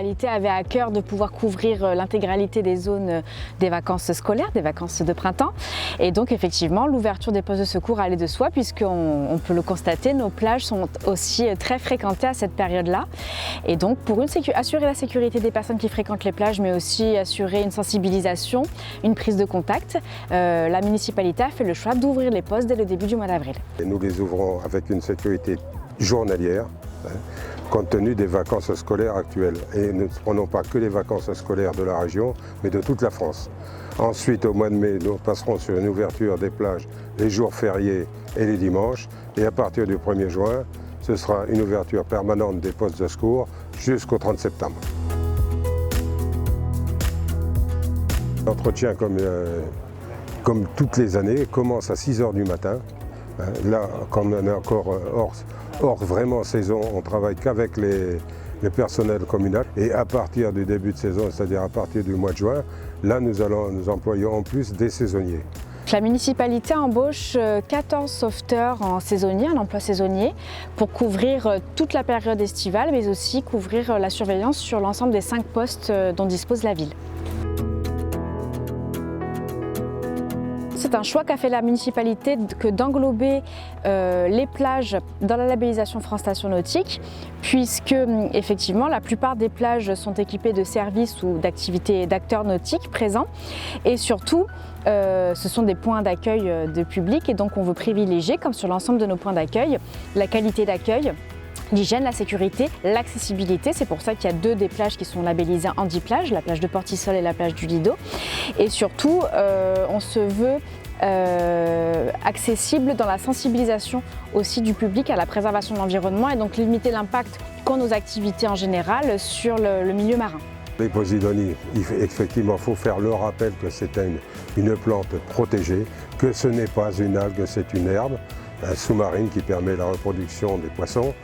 municipalité avait à cœur de pouvoir couvrir l'intégralité des zones des vacances scolaires, des vacances de printemps. Et donc effectivement, l'ouverture des postes de secours allait de soi, puisqu'on peut le constater, nos plages sont aussi très fréquentées à cette période-là. Et donc pour assurer la sécurité des personnes qui fréquentent les plages, mais aussi assurer une sensibilisation, une prise de contact, la municipalité a fait le choix d'ouvrir les postes dès le début du mois d'avril. Nous les ouvrons avec une sécurité journalière, compte tenu des vacances scolaires actuelles. Et nous ne prenons pas que les vacances scolaires de la région, mais de toute la France. Ensuite, au mois de mai, nous passerons sur une ouverture des plages les jours fériés et les dimanches. Et à partir du 1er juin, ce sera une ouverture permanente des postes de secours jusqu'au 30 septembre. L'entretien, comme toutes les années, commence à 6 h du matin. Là, quand on est encore hors vraiment saison, on travaille qu'avec les personnels communaux. Et à partir du début de saison, c'est-à-dire à partir du mois de juin, là nous employons en plus des saisonniers. La municipalité embauche 14 sauveteurs en saisonnier, un emploi saisonnier, pour couvrir toute la période estivale, mais aussi couvrir la surveillance sur l'ensemble des 5 postes dont dispose la ville. C'est un choix qu'a fait la municipalité que d'englober les plages dans la labellisation France Station Nautique, puisque effectivement la plupart des plages sont équipées de services ou d'activités d'acteurs nautiques présents, et surtout ce sont des points d'accueil de public, et donc on veut privilégier, comme sur l'ensemble de nos points d'accueil, la qualité d'accueil, l'hygiène, la sécurité, l'accessibilité. C'est pour ça qu'il y a 2 des plages qui sont labellisées Handiplage, la plage de Portisol et la plage du Lido. Et surtout, on se veut accessible dans la sensibilisation aussi du public à la préservation de l'environnement, et donc limiter l'impact qu'ont nos activités en général sur le milieu marin. Les posidonies, effectivement, il faut faire le rappel que c'est une plante protégée, que ce n'est pas une algue, c'est une herbe sous-marine qui permet la reproduction des poissons.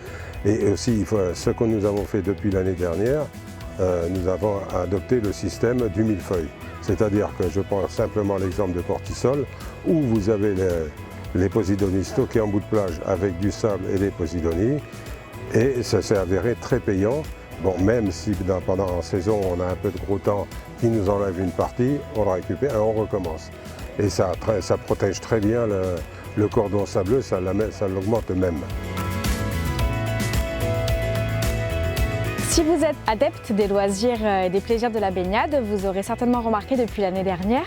Et aussi, ce que nous avons fait depuis l'année dernière, nous avons adopté le système du millefeuille. C'est-à-dire que je prends simplement l'exemple de Portisol, où vous avez les posidonies stockées en bout de plage avec du sable et des posidonies, et ça s'est avéré très payant. Bon, même si pendant la saison on a un peu de gros temps qui nous enlève une partie, on la récupère et on recommence. Et ça protège très bien le cordon sableux, ça l'augmente même. Si vous êtes adepte des loisirs et des plaisirs de la baignade, vous aurez certainement remarqué depuis l'année dernière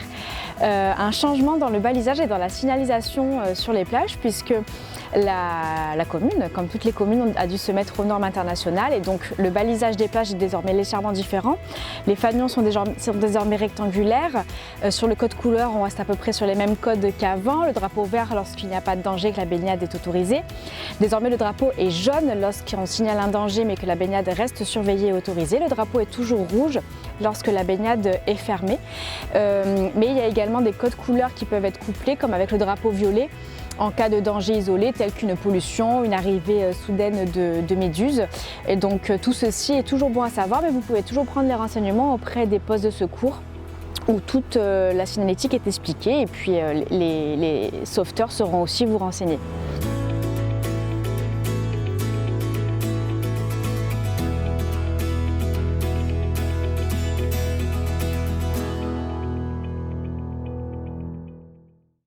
un changement dans le balisage et dans la signalisation sur les plages, puisque la commune, comme toutes les communes, a dû se mettre aux normes internationales, et donc le balisage des plages est désormais légèrement différent. Les fanions sont désormais rectangulaires. Sur le code couleur, on reste à peu près sur les mêmes codes qu'avant. Le drapeau vert lorsqu'il n'y a pas de danger, que la baignade est autorisée. Désormais, le drapeau est jaune lorsqu'on signale un danger mais que la baignade reste surveillée et autorisée. Le drapeau est toujours rouge lorsque la baignade est fermée. Mais il y a également des codes couleurs qui peuvent être couplés, comme avec le drapeau violet, en cas de danger isolé tel qu'une pollution, une arrivée soudaine de méduses. Et donc tout ceci est toujours bon à savoir, mais vous pouvez toujours prendre les renseignements auprès des postes de secours où toute la signalétique est expliquée, et puis les sauveteurs sauront aussi vous renseigner.